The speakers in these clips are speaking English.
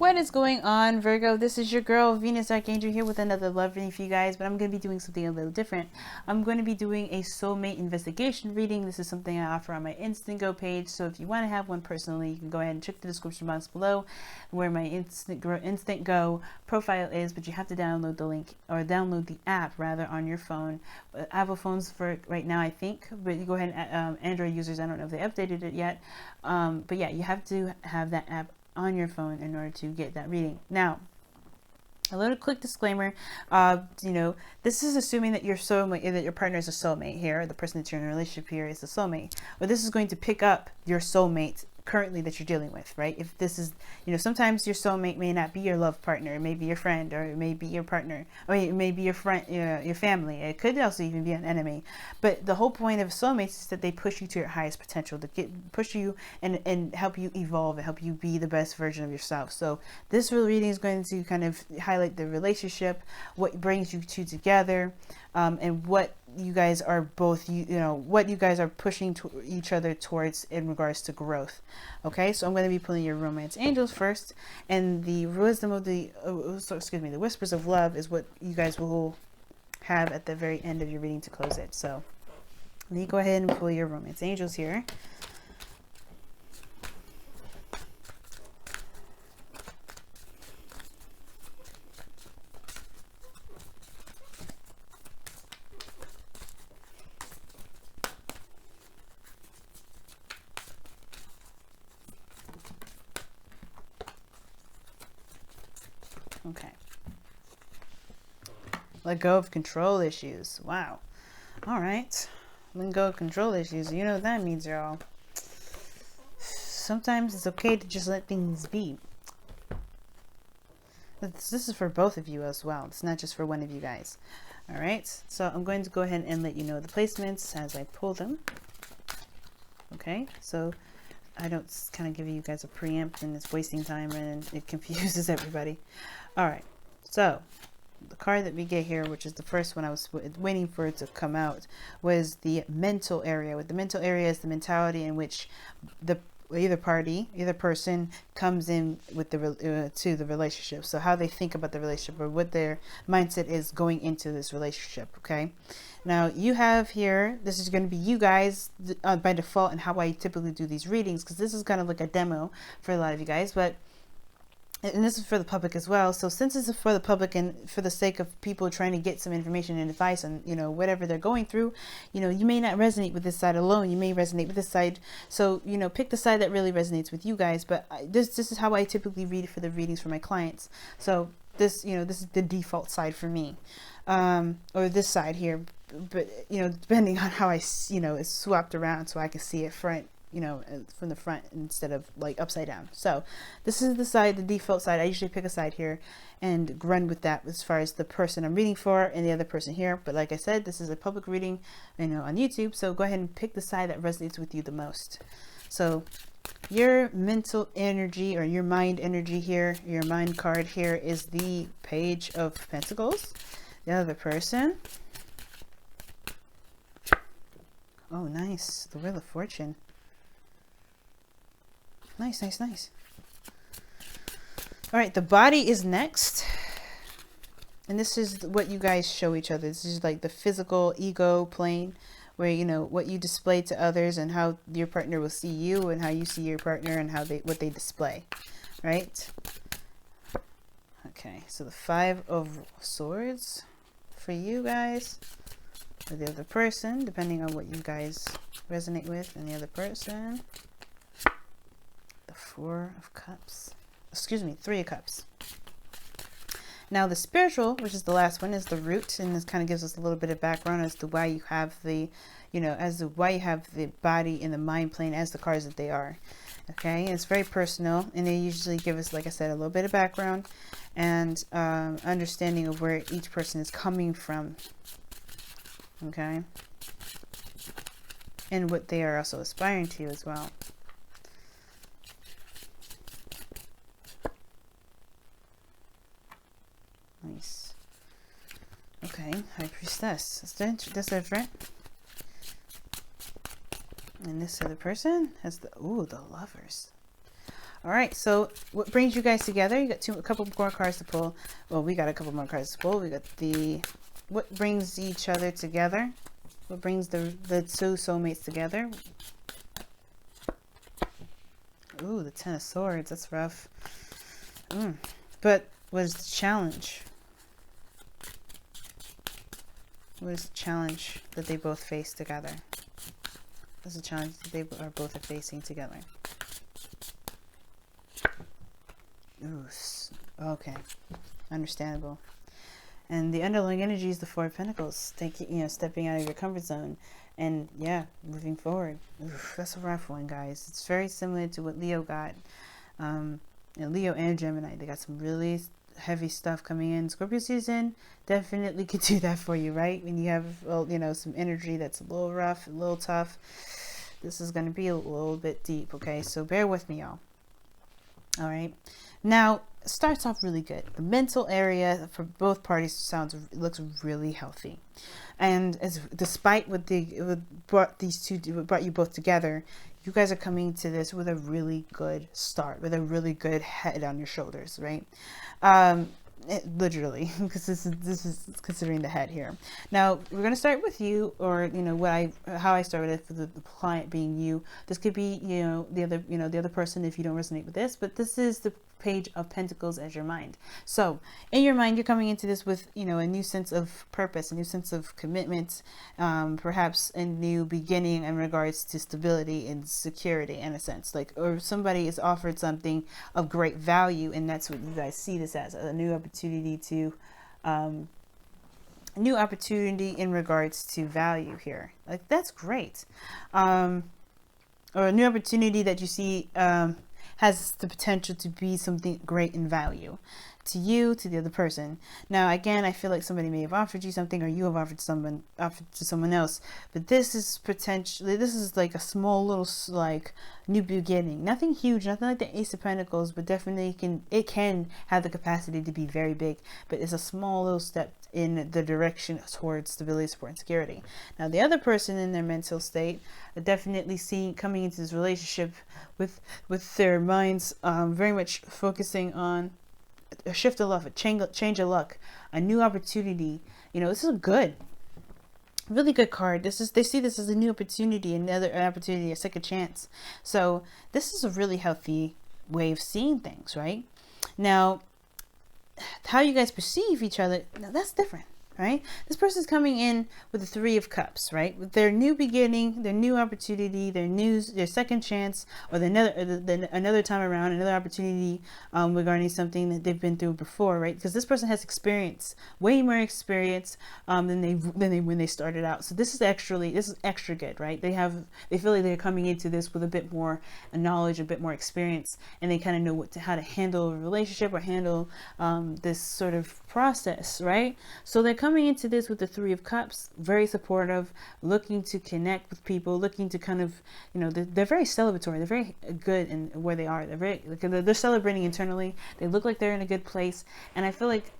What is going on, Virgo? This is your girl Venus Archangel here with another love reading for you guys, but I'm going to be doing something a little different. I'm going to be doing a soulmate investigation reading. This is something I offer on my Instant Go page, so if you want to have one personally, you can go ahead and check the description box below where my Instant Go profile is, but you have to download the link, or download the app rather, on your phone. Apple phones for right now, I think, but you go ahead and Android users, I don't know if they updated it yet, but yeah, you have to have that app on your phone in order to get that reading. Now, a little quick disclaimer, this is assuming that your soulmate, that your partner is a soulmate here, the person that you're in a relationship here is a soulmate, but this is going to pick up your soulmate currently that you're dealing with, right? If this is, sometimes your soulmate may not be your love partner, it may be your friend, or it may be your partner, or it may be your friend, your family. It could also even be an enemy. But the whole point of soulmates is that they push you to your highest potential, to push you and help you evolve and help you be the best version of yourself. So this reading is going to kind of highlight the relationship, what brings you two together, and what you guys are both, what you guys are pushing to each other towards in regards to growth. Okay, so I'm going to be pulling your romance angels first, and the wisdom of the the whispers of love is what you guys will have at the very end of your reading to close it. So let me go ahead and pull your romance angels here. Okay. Let go of control issues. Wow. All right. Let go of control issues. You know what that means, y'all. Sometimes it's okay to just let things be. This is for both of you as well. It's not just for one of you guys. All right. So I'm going to go ahead and let you know the placements as I pull them. Okay. So I don't kind of give you guys a preempt, and it's wasting time and it confuses everybody. All right, so the card that we get here, which is the first one I was waiting for it to come out, was the mental area. With the mental area is the mentality in which either person comes in with to the relationship. So how they think about the relationship, or what their mindset is going into this relationship. Okay, now you have here, this is going to be you guys by default, and how I typically do these readings, because this is kind of like a demo for a lot of you guys, and this is for the public as well. So since this is for the public and for the sake of people trying to get some information and advice on, whatever they're going through, you may not resonate with this side alone. You may resonate with this side. So, pick the side that really resonates with you guys. But this is how I typically read for the readings for my clients. So this, this is the default side for me, or this side here. But, depending on how it's swapped around so I can see it from the front instead of like upside down. So this is the side, the default side. I usually pick a side here and run with that as far as the person I'm reading for and the other person here. But like I said, this is a public reading, on YouTube. So go ahead and pick the side that resonates with you the most. So your mental energy, or your mind energy here, your mind card here, is the Page of Pentacles. The other person, oh nice, the Wheel of Fortune. Nice, nice, nice. All right, the Body is next. And this is what you guys show each other. This is like the physical ego plane, where, what you display to others and how your partner will see you and how you see your partner and what they display, right? Okay, so the 5 of Swords for you guys, or the other person, depending on what you guys resonate with, and the other person. 4 of Cups, excuse me, 3 of Cups. Now the spiritual, which is the last one, is the Root, and this kind of gives us a little bit of background as to why you have the, why you have the body and the mind plane as the cards that they are. Okay, and it's very personal, and they usually give us, like I said, a little bit of background and understanding of where each person is coming from. Okay, and what they are also aspiring to as well. Nice. Okay, High Priestess. That's different. And this other person has the Lovers. All right, so what brings you guys together? You got a couple more cards to pull. Well, we got a couple more cards to pull. We got what brings each other together? What brings the two soulmates together? Ooh, the Ten of Swords. That's rough. But what is the challenge? What is the challenge that they both face together? What's the challenge that they are both facing together? Ooh, okay, understandable. And the underlying energy is the Four of Pentacles. Stepping out of your comfort zone, and yeah, moving forward. Oof, that's a rough one, guys. It's very similar to what Leo got. Leo and Gemini, they got some really heavy stuff coming in. Scorpio season definitely could do that for you, right? When you have, some energy that's a little rough, a little tough. This is going to be a little bit deep, okay? So bear with me, y'all. All right. Now, it starts off really good. The mental area for both parties looks really healthy. And despite what brought you both together, you guys are coming to this with a really good start, with a really good head on your shoulders, right? Literally, because this is considering the head here. Now we're going to start with you, or how I started for the client being you. This could be the other person if you don't resonate with this, but this is the Page of Pentacles as your mind. So in your mind, you're coming into this with a new sense of purpose, a new sense of commitment, perhaps a new beginning in regards to stability and security, in a sense, or somebody is offered something of great value, and that's what you guys see this as, a new opportunity in regards to value here. That's great. Or a new opportunity that you see has the potential to be something great in value to you, to the other person. Now, again, I feel like somebody may have offered you something, or you have offered to someone else, but this is like a small little new beginning. Nothing huge, nothing like the Ace of Pentacles, but definitely it can have the capacity to be very big, but it's a small little step in the direction towards stability, support, and security. Now, the other person in their mental state are definitely coming into this relationship with their minds very much focusing on a shift of luck, a change of luck, a new opportunity. This is a really good card. They see this as a new opportunity, another opportunity, a second chance. So this is a really healthy way of seeing things, right? Now, how you guys perceive each other, now that's different, right? This person's coming in with the Three of Cups, right? With their new beginning, their new opportunity, their second chance, or another time around, another opportunity regarding something that they've been through before, right? Because this person has experience, way more experience than when they started out. So this is extra good, right? They feel like they're coming into this with a bit more knowledge, a bit more experience, and they kind of know how to handle a relationship or handle this sort of process, right? So they're coming into this with the Three of Cups, very supportive, looking to connect with people, looking to kind of, they're very celebratory. They're very good in where they are. They're celebrating internally. They look like they're in a good place. And I feel like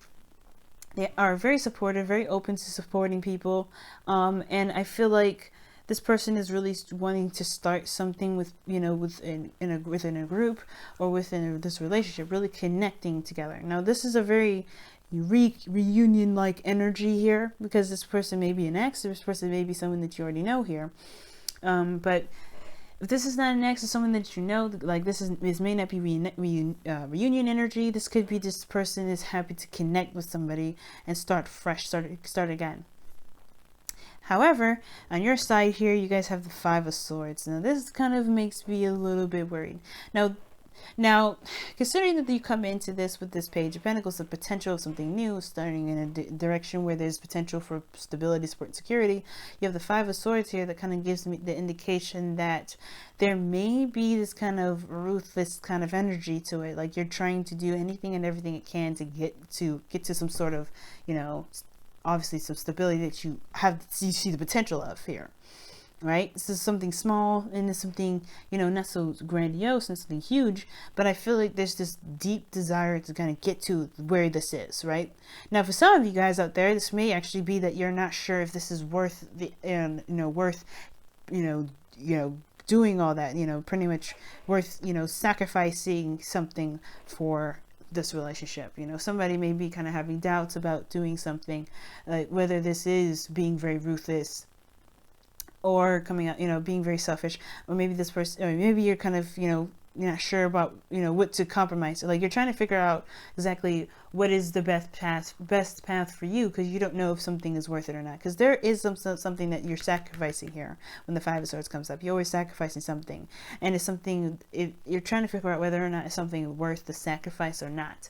they are very supportive, very open to supporting people. And I feel like this person is really wanting to start something within a group or within this relationship, really connecting together. Now, this is a very reunion-like energy here, because this person may be an ex, this person may be someone that you already know here. But if this is not an ex, it's someone that you know, like this may not be reunion energy. This could be this person is happy to connect with somebody and start fresh, start again. However, on your side here, you guys have the Five of Swords. Now, this kind of makes me a little bit worried. Now, considering that you come into this with this Page of Pentacles, the potential of something new, starting in a direction where there's potential for stability, support, and security, you have the Five of Swords here that kind of gives me the indication that there may be this kind of ruthless kind of energy to it. Like you're trying to do anything and everything it can to get to some sort of, obviously some stability that you see the potential of here. Right? This is something small, and it's something, not so grandiose, not something huge, but I feel like there's this deep desire to kind of get to where this is, right? Now, for some of you guys out there, this may actually be that you're not sure if this is worth doing all that, you know, pretty much worth, you know, sacrificing something for this relationship. You know, somebody may be kind of having doubts about doing something, like whether this is being very ruthless or coming out, you know, being very selfish, or maybe this person, or maybe you're kind of, you know, you're not sure about, you know, what to compromise. Like you're trying to figure out exactly what is the best path for you, because you don't know if something is worth it or not. Because there is something that you're sacrificing here. When the Five of Swords comes up, you're always sacrificing something, and it's something, you're trying to figure out whether or not it's something worth the sacrifice or not.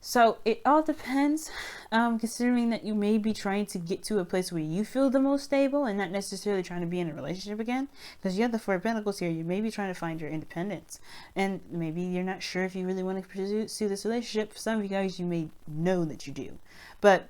So it all depends, considering that you may be trying to get to a place where you feel the most stable and not necessarily trying to be in a relationship again. Because you have the Four of Pentacles here, you may be trying to find your independence. And maybe you're not sure if you really want to pursue this relationship. For some of you guys, you may know that you do. But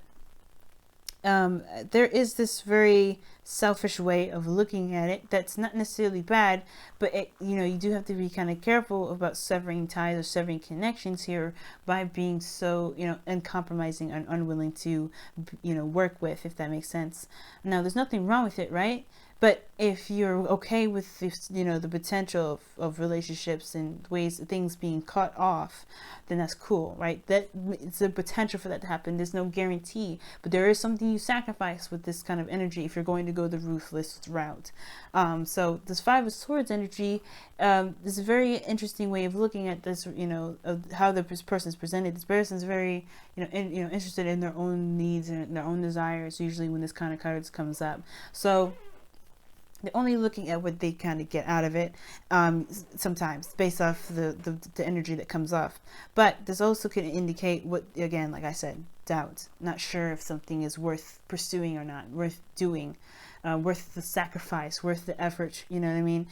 there is this very selfish way of looking at it that's not necessarily bad, but it, you know, you do have to be kind of careful about severing ties or severing connections here by being so, you know, uncompromising and unwilling to, you know, work with, if that makes sense. Now, there's nothing wrong with it, right? But if you're okay with this, you know, the potential of relationships and ways things being cut off, then that's cool, right? That it's a potential for that to happen. There's no guarantee, but there is something you sacrifice with this kind of energy if you're going to go the ruthless route. So this Five of Swords energy is a very interesting way of looking at this, you know, of how the person's presented. This person's very, you know, interested in their own needs and their own desires, usually when this kind of cards comes up. So they're only looking at what they kind of get out of it, sometimes based off the energy that comes off. But this also can indicate what, again, like I said, doubt, not sure if something is worth pursuing or not, worth doing, worth the sacrifice, worth the effort, you know what I mean?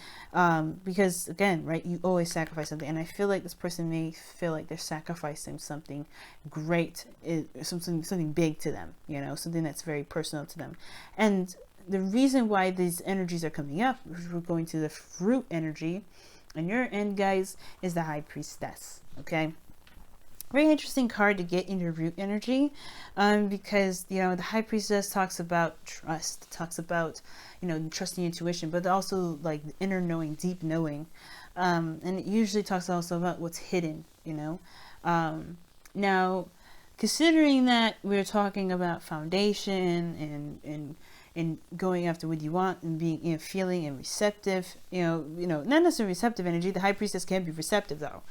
Because again, right, you always sacrifice something, and I feel like this person may feel like they're sacrificing something great, something big to them, you know, something that's very personal to them. And the reason why these energies are coming up, we're going to the fruit energy, and your end, guys, is the High Priestess. Okay, very interesting card to get in your root energy, because, you know, the High Priestess talks about trust, talks about, you know, trusting intuition, but also like the inner knowing, deep knowing, and it usually talks also about what's hidden, you know. Now, considering that we're talking about foundation and going after what you want and being, you know, feeling and receptive, you know, not necessarily receptive energy. The High Priestess can be receptive though.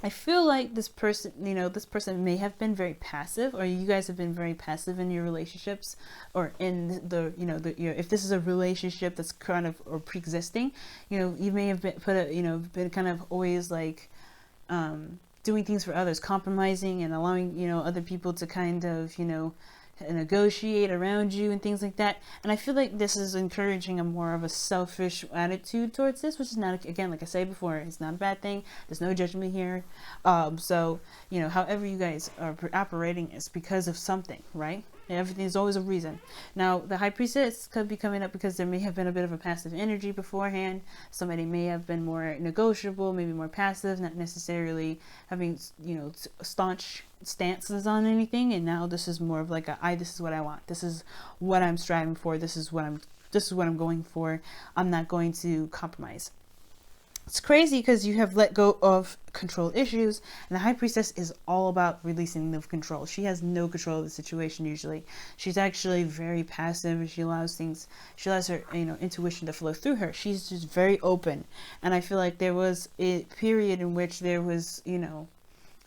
I feel like this person, you know, this person may have been very passive, or you guys have been very passive in your relationships, or in the, you know, if this is a relationship that's kind of, or pre-existing, you know, you may have been been kind of always like, doing things for others, compromising and allowing, you know, other people to kind of, you know, negotiate around you and things like that. And I feel like this is encouraging a more of a selfish attitude towards this, which is not, again, like I said before, it's not a bad thing. There's no judgment here. So, you know, however you guys are operating is because of something, right? Everything is always a reason. Now, the High Priestess could be coming up because there may have been a bit of a passive energy beforehand. Somebody may have been more negotiable, maybe more passive, not necessarily having, you know, staunch stances on anything. And now this is more of like this is what I want. This is what I'm striving for. This is what I'm going for. I'm not going to compromise. It's crazy because you have let go of control issues, and the High Priestess is all about releasing the control. She has no control of the situation usually. She's actually very passive, and she allows her, you know, intuition to flow through her. She's just very open, and I feel like there was a period in which there was, you know,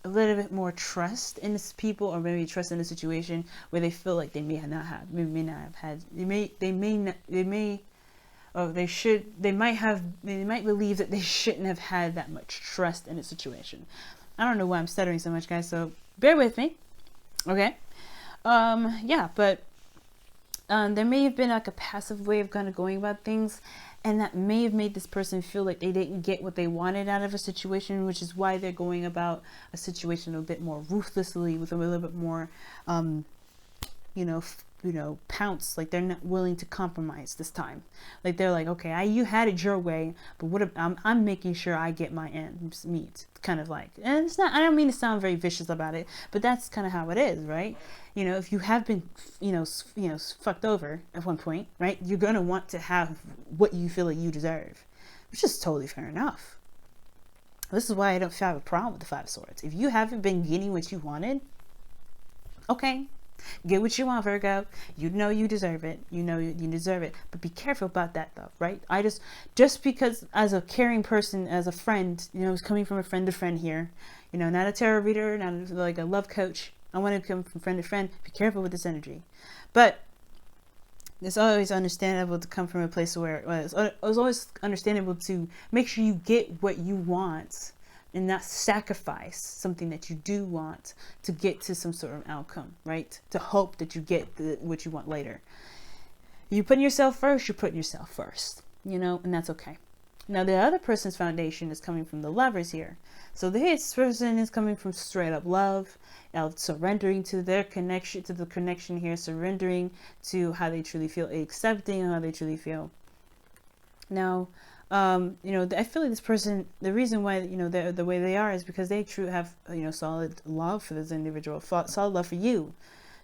a little bit more trust in this people, or maybe trust in the situation where they feel like they may not have had. They might believe that they shouldn't have had that much trust in a situation. I don't know why I'm stuttering so much, guys, so bear with me. Okay. Yeah, but there may have been like a passive way of kind of going about things, and that may have made this person feel like they didn't get what they wanted out of a situation, which is why they're going about a situation a bit more ruthlessly, with a little bit more pounce. Like they're not willing to compromise this time. Like they're like, okay, you had it your way, but what if I'm making sure I get my ends meet, kind of like. And it's not, I don't mean to sound very vicious about it, but that's kind of how it is, right? If you have been fucked over at one point, right, you're gonna want to have what you feel like you deserve, which is totally fair enough. This is why I don't have a problem with the Five of Swords. If you haven't been getting what you wanted, okay, get what you want, Virgo. You know you deserve it. You know you deserve it. But be careful about that, though, right? Just because as a caring person, as a friend, it's coming from a friend to friend here. Not a tarot reader, not like a love coach. I want to come from friend to friend. Be careful with this energy. But it's always understandable to come from a place where it's always understandable to make sure you get what you want and not sacrifice something that you do want to get to some sort of outcome, right? To hope that you get what you want later. You putting yourself first, you're putting yourself first, and that's okay. Now, the other person's foundation is coming from the Lovers here. So this person is coming from straight up love, surrendering to their connection, to the connection here, surrendering to how they truly feel, accepting how they truly feel. Now, I feel like this person, the reason why, they're the way they are is because they truly have, solid love for this individual, solid love for you,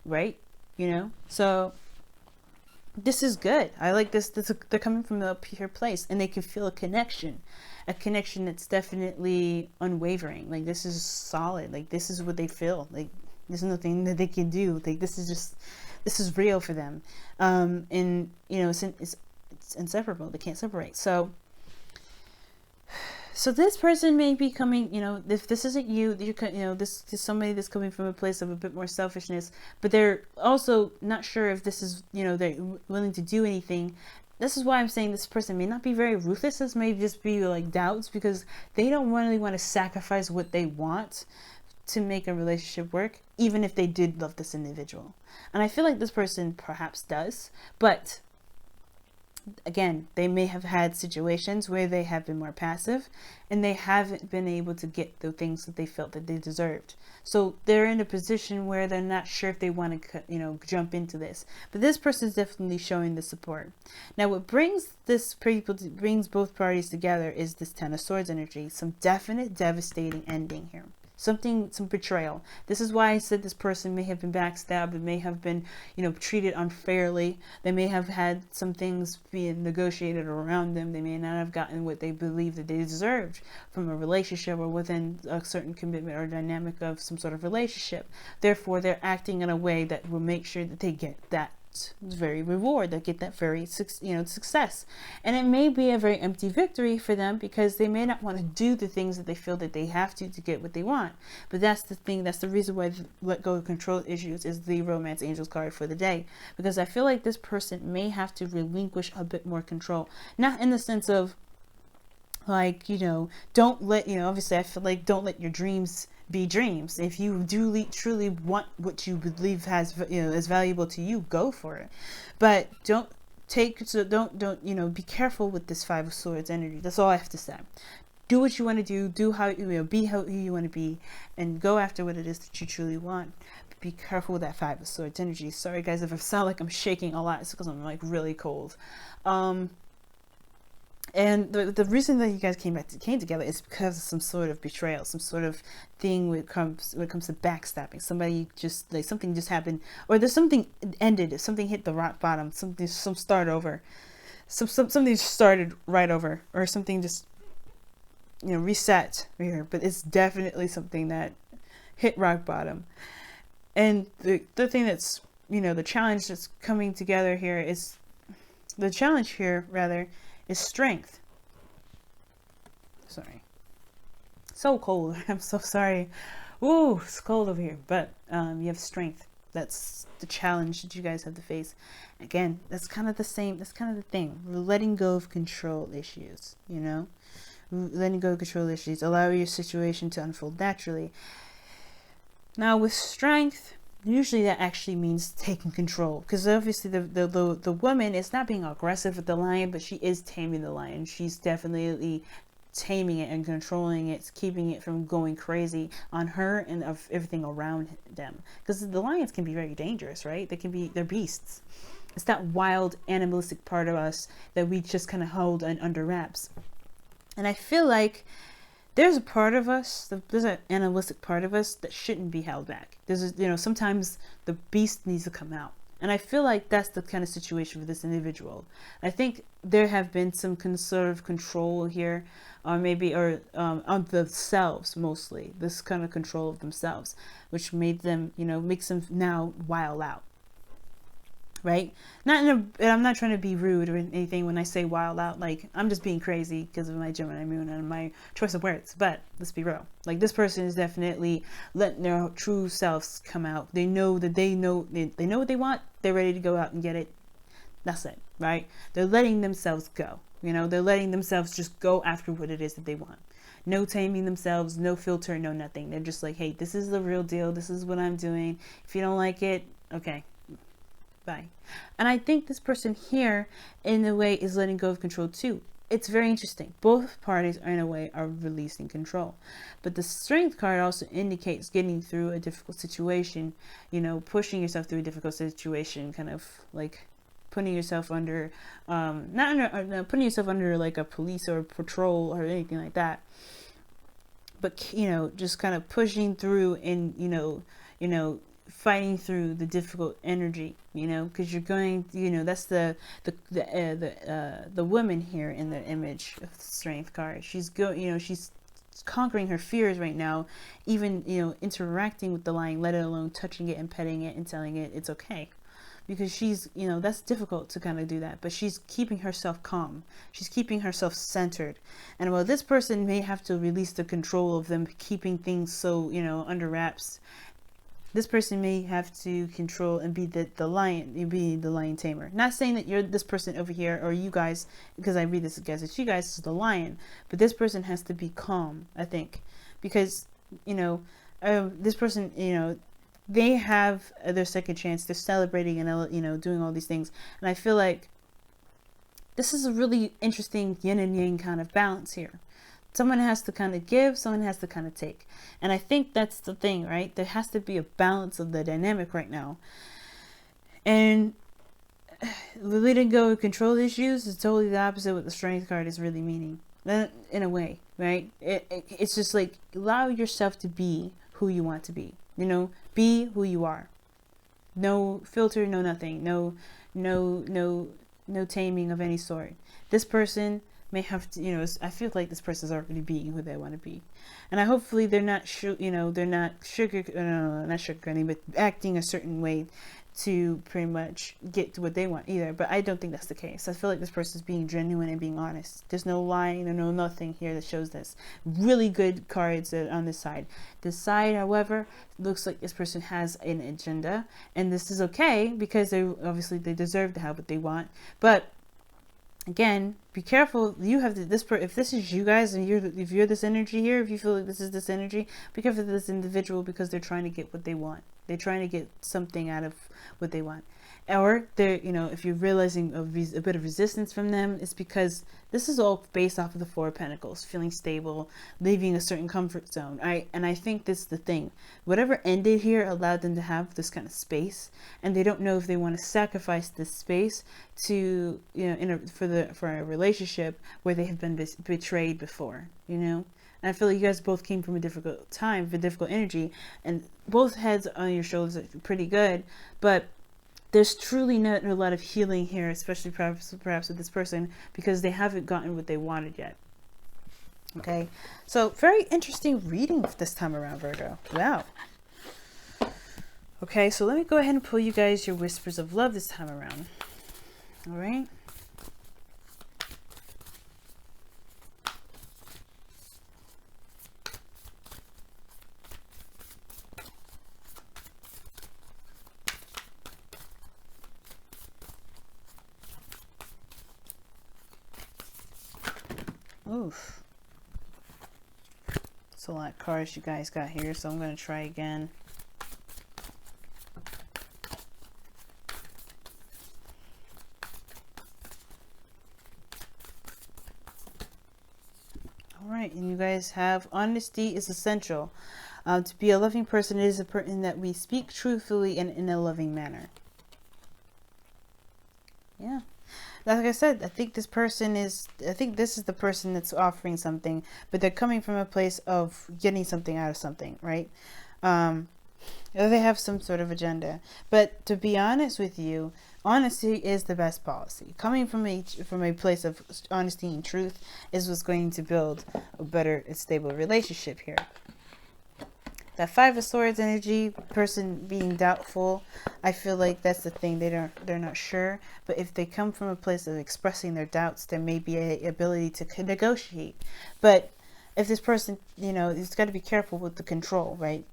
right? So this is good. I like this. They're coming from a pure place, and they can feel a connection that's definitely unwavering. Like, this is solid. Like, this is what they feel. Like, there's nothing that they can do. Like, this is real for them. And it's inseparable. They can't separate. So this person may be coming, if this isn't you, this is somebody that's coming from a place of a bit more selfishness, but they're also not sure if this is, they're willing to do anything. This is why I'm saying this person may not be very ruthless. This may just be like doubts, because they don't really want to sacrifice what they want to make a relationship work, even if they did love this individual. And I feel like this person perhaps does, but again, they may have had situations where they have been more passive and they haven't been able to get the things that they felt that they deserved. So they're in a position where they're not sure if they want to, jump into this. But this person is definitely showing the support. Now, what brings both parties together is this Ten of Swords energy. Some definite devastating ending here. Some betrayal. This is why I said this person may have been backstabbed. It may have been, treated unfairly. They may have had some things being negotiated around them. They may not have gotten what they believed that they deserved from a relationship or within a certain commitment or dynamic of some sort of relationship. Therefore, they're acting in a way that will make sure that they get that very reward, that get that very success. And it may be a very empty victory for them, because they may not want to do the things that they feel that they have to get what they want. But that's the thing, that's the reason why let go of control issues is the Romance Angels card for the day, because I feel like this person may have to relinquish a bit more control, not in the sense of like, don't let, obviously I feel like don't let your dreams be dreams. If you do truly want what you believe is valuable to you, go for it. But don't be careful with this Five of Swords energy. That's all I have to say. Do what you want to do how be how you want to be, and go after what it is that you truly want. But be careful with that Five of Swords energy. Sorry guys if I sound like I'm shaking a lot. It's because I'm like really cold. And the reason that you guys came together is because of some sort of betrayal, some sort of thing when it comes to backstabbing. Somebody just like something just happened, or there's something ended, something hit the rock bottom, something start over, something started right over, or something just reset here. But it's definitely something that hit rock bottom. And the thing that's the challenge that's coming together here is is strength. Sorry. So cold. I'm so sorry. Ooh, it's cold over here. But you have strength. That's the challenge that you guys have to face. Again, that's kind of the same. That's kind of the thing. We're letting go of control issues, Letting go of control issues. Allow your situation to unfold naturally. Now with strength, usually that actually means taking control, because obviously the woman is not being aggressive with the lion, but she is taming the lion. She's definitely taming it and controlling it, keeping it from going crazy on her and of everything around them. Because the lions can be very dangerous, right? They're beasts. It's that wild animalistic part of us that we just kind of hold under wraps. And I feel like there's a part of us, there's an animalistic part of us that shouldn't be held back. Sometimes the beast needs to come out. And I feel like that's the kind of situation for this individual. I think there have been some sort of control here, on themselves mostly. This kind of control of themselves, which made them, makes them now wild out. Right? I'm not trying to be rude or anything when I say wild out. Like, I'm just being crazy because of my Gemini moon and my choice of words. But let's be real. Like, this person is definitely letting their true selves come out. They know that they know what they want. They're ready to go out and get it. That's it, right? They're letting themselves go. They're letting themselves just go after what it is that they want. No taming themselves, no filter, no nothing. They're just like, hey, this is the real deal. This is what I'm doing. If you don't like it, okay. Bye. And I think this person here in a way is letting go of control too. It's very interesting. Both parties are in a way are releasing control, but the strength card also indicates getting through a difficult situation, pushing yourself through a difficult situation, kind of like putting yourself under putting yourself under like a police or a patrol or anything like that, but just kind of pushing through and fighting through the difficult energy, because you're going, that's the woman here in the image of the strength card. She's she's conquering her fears right now, even, interacting with the lion, let alone touching it and petting it and telling it it's okay. Because she's, that's difficult to kind of do that, but she's keeping herself calm. She's keeping herself centered. And while this person may have to release the control of them keeping things so, under wraps, this person may have to control and be the lion tamer. Not saying that you're this person over here or you guys, because I read this as you guys is the lion, but this person has to be calm, I think, because, this person, they have their second chance. They're celebrating and, doing all these things. And I feel like this is a really interesting yin and yang kind of balance here. Someone has to kind of give, someone has to kind of take. And I think that's the thing, right? There has to be a balance of the dynamic right now. And letting go of control issues is totally the opposite of what the strength card is really meaning. In a way, right? It's just like, allow yourself to be who you want to be. Be who you are. No filter, no nothing. No taming of any sort. This person may have to, I feel like this person's already being who they want to be, and hopefully they're not, not sugarcoating, but acting a certain way to pretty much get to what they want either. But I don't think that's the case. I feel like this person's being genuine and being honest. There's no lying or no nothing here that shows this. Really good cards on this side. This side, however, looks like this person has an agenda, and this is okay because they deserve to have what they want, but again, be careful. You have if this is you guys, and if you're this energy here, if you feel like this is this energy, be careful for this individual because they're trying to get what they want. They're trying to get something out of what they want. Or they're, if you're realizing a bit of resistance from them, it's because this is all based off of the Four of Pentacles, feeling stable, leaving a certain comfort zone. And I think this is the thing. Whatever ended here allowed them to have this kind of space, and they don't know if they want to sacrifice this space to, for a relationship where they have been betrayed before, And I feel like you guys both came from a difficult time, a difficult energy, and both heads on your shoulders are pretty good, but there's truly not a lot of healing here, especially perhaps with this person, because they haven't gotten what they wanted yet. Okay, so very interesting reading this time around, Virgo. Wow. Okay, so let me go ahead and pull you guys your whispers of love this time around. All right. Oof. It's a lot of cards you guys got here, so I'm going to try again. All right, and you guys have honesty is essential. To be a loving person, it is a person that we speak truthfully and in a loving manner. Yeah. Like I said, I think this is the person that's offering something, but they're coming from a place of getting something out of something, right? They have some sort of agenda. But to be honest with you, honesty is the best policy. Coming from a place of honesty and truth is what's going to build a better and stable relationship here. That 5 of Swords energy, person being doubtful, I feel like that's the thing. They're not sure. But if they come from a place of expressing their doubts, there may be an ability to negotiate. But if this person, you've got to be careful with the control, right?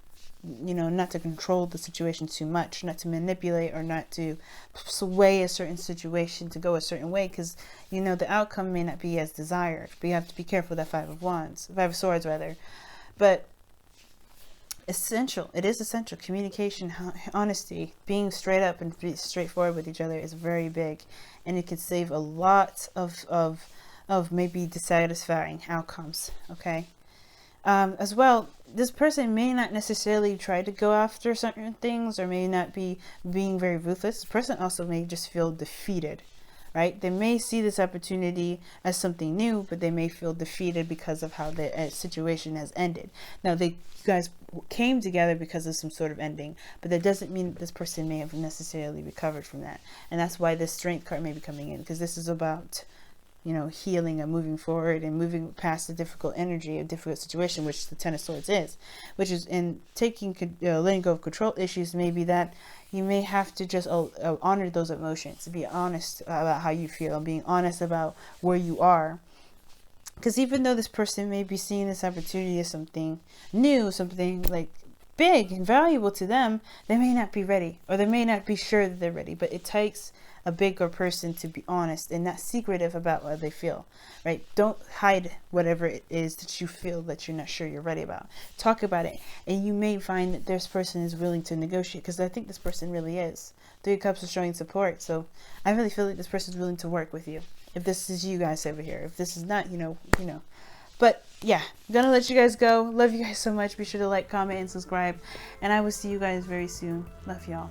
Not to control the situation too much, not to manipulate or not to sway a certain situation to go a certain way, because the outcome may not be as desired. But you have to be careful with that 5 of Swords rather. But it is essential. Communication, honesty, being straight up and straightforward with each other is very big, and it can save a lot of maybe dissatisfying outcomes. Okay. As well, this person may not necessarily try to go after certain things, or may not be being very ruthless. This person also may just feel defeated, right? They may see this opportunity as something new, but they may feel defeated because of how the situation has ended. Now, you guys came together because of some sort of ending, but that doesn't mean that this person may have necessarily recovered from that. And that's why this Strength card may be coming in, because this is about healing and moving forward and moving past the difficult energy, a difficult situation, which the 10 of Swords is, which is in letting go of control issues. Maybe that you may have to just honor those emotions, be honest about how you feel, being honest about where you are. Because even though this person may be seeing this opportunity as something new, something like big and valuable to them, they may not be ready, or they may not be sure that they're ready. But it takes a bigger person to be honest and not secretive about what they feel, right? Don't hide whatever it is that you feel that you're not sure you're ready about. Talk about it, and you may find that this person is willing to negotiate, because I think this person really is. 3 of Cups is showing support, so I really feel like this person is willing to work with you. If this is you guys over here, if this is not, But yeah, I'm gonna let you guys go. Love you guys so much. Be sure to like, comment, and subscribe, and I will see you guys very soon. Love y'all.